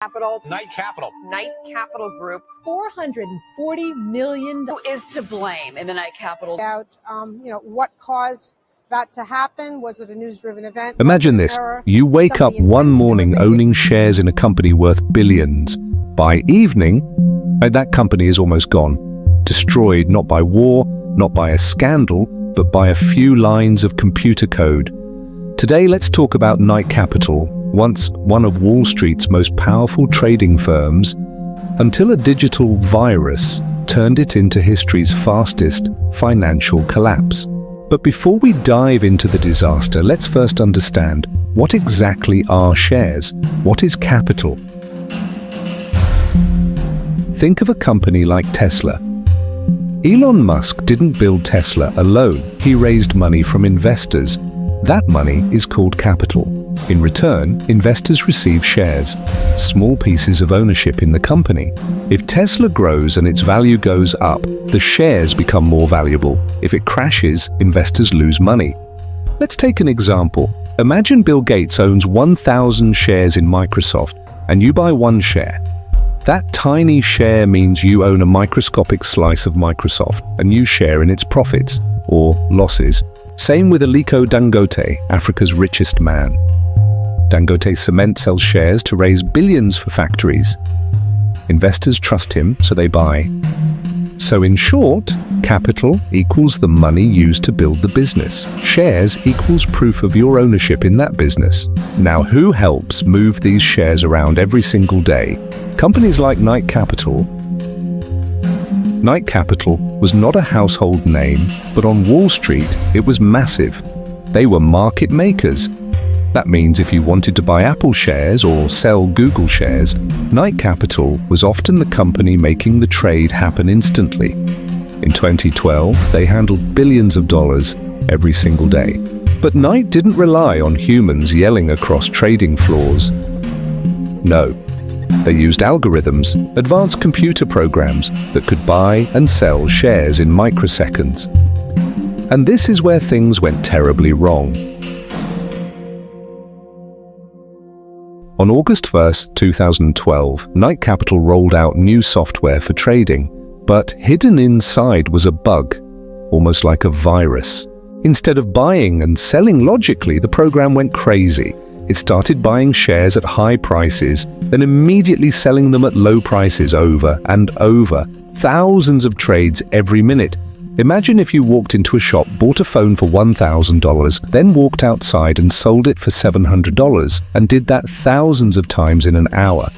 Knight Capital Group, $440 million. who is to blame in the Knight Capital? About what caused that to happen. Was it a news-driven event? Imagine this. You wake up one morning owning shares in a company worth billions. By evening, that company is almost gone. Destroyed not by war, not by a scandal, but by a few lines of computer code. Today, let's talk about Knight Capital, once one of Wall Street's most powerful trading firms, until a digital virus turned it into history's fastest financial collapse. But before we dive into the disaster, let's first understand, what exactly are shares? What is capital? Think of a company like Tesla. Elon Musk didn't build Tesla alone. He raised money from investors. That money is called capital. In return, investors receive shares, small pieces of ownership in the company. If Tesla grows and its value goes up, the shares become more valuable. If it crashes, investors lose money. Let's take an example. Imagine Bill Gates owns 1,000 shares in Microsoft, and you buy one share. That tiny share means you own a microscopic slice of Microsoft, and you share in its profits, or losses. Same with Aliko Dangote, Africa's richest man. Dangote Cement sells shares to raise billions for factories. Investors trust him, so they buy. So in short, capital equals the money used to build the business. Shares equals proof of your ownership in that business. Now, who helps move these shares around every single day? Companies like Knight Capital. Knight Capital was not a household name, but on Wall Street, it was massive. They were market makers. That means if you wanted to buy Apple shares or sell Google shares, Knight Capital was often the company making the trade happen instantly. In 2012, they handled billions of dollars every single day. But Knight didn't rely on humans yelling across trading floors. No. They used algorithms, advanced computer programs that could buy and sell shares in microseconds. And this is where things went terribly wrong. On August 1, 2012, Knight Capital rolled out new software for trading, but hidden inside was a bug, almost like a virus. Instead of buying and selling logically, the program went crazy. It started buying shares at high prices, then immediately selling them at low prices over and over. Thousands of trades every minute. Imagine if you walked into a shop, bought a phone for $1,000, then walked outside and sold it for $700, and did that thousands of times in an hour.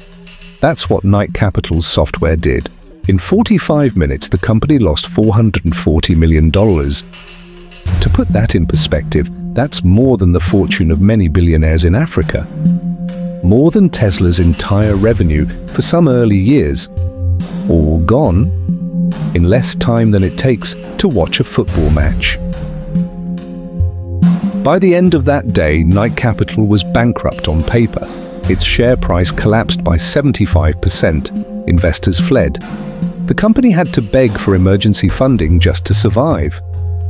That's what Knight Capital's software did. In 45 minutes, the company lost $440 million. To put that in perspective, that's more than the fortune of many billionaires in Africa. More than Tesla's entire revenue for some early years. All gone in less time than it takes to watch a football match. By the end of that day, Knight Capital was bankrupt on paper. Its share price collapsed by 75%. Investors fled. The company had to beg for emergency funding just to survive.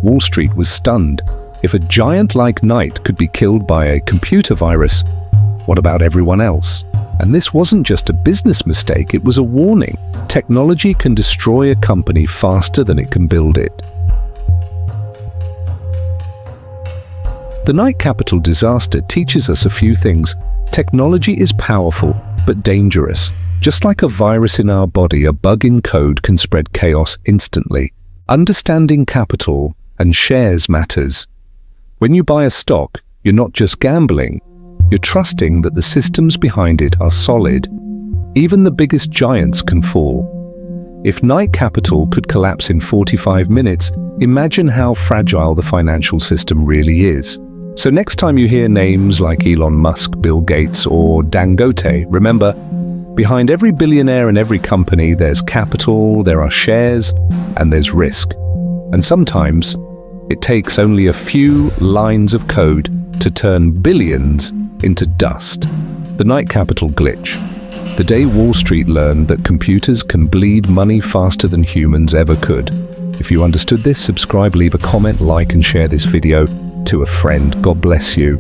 Wall Street was stunned. If a giant like Knight could be killed by a computer virus, what about everyone else? And this wasn't just a business mistake, it was a warning. Technology can destroy a company faster than it can build it. The Knight Capital disaster teaches us a few things. Technology is powerful, but dangerous. Just like a virus in our body, a bug in code can spread chaos instantly. Understanding capital and shares matters. When you buy a stock, you're not just gambling, you're trusting that the systems behind it are solid. Even the biggest giants can fall. If Knight Capital could collapse in 45 minutes, imagine how fragile the financial system really is. So next time you hear names like Elon Musk, Bill Gates, or Dangote, remember, behind every billionaire and every company, there's capital, there are shares, and there's risk. And sometimes, it takes only a few lines of code to turn billions into dust. The Knight Capital glitch. The day Wall Street learned that computers can bleed money faster than humans ever could. If you understood this, subscribe, leave a comment, like and share this video to a friend. God bless you.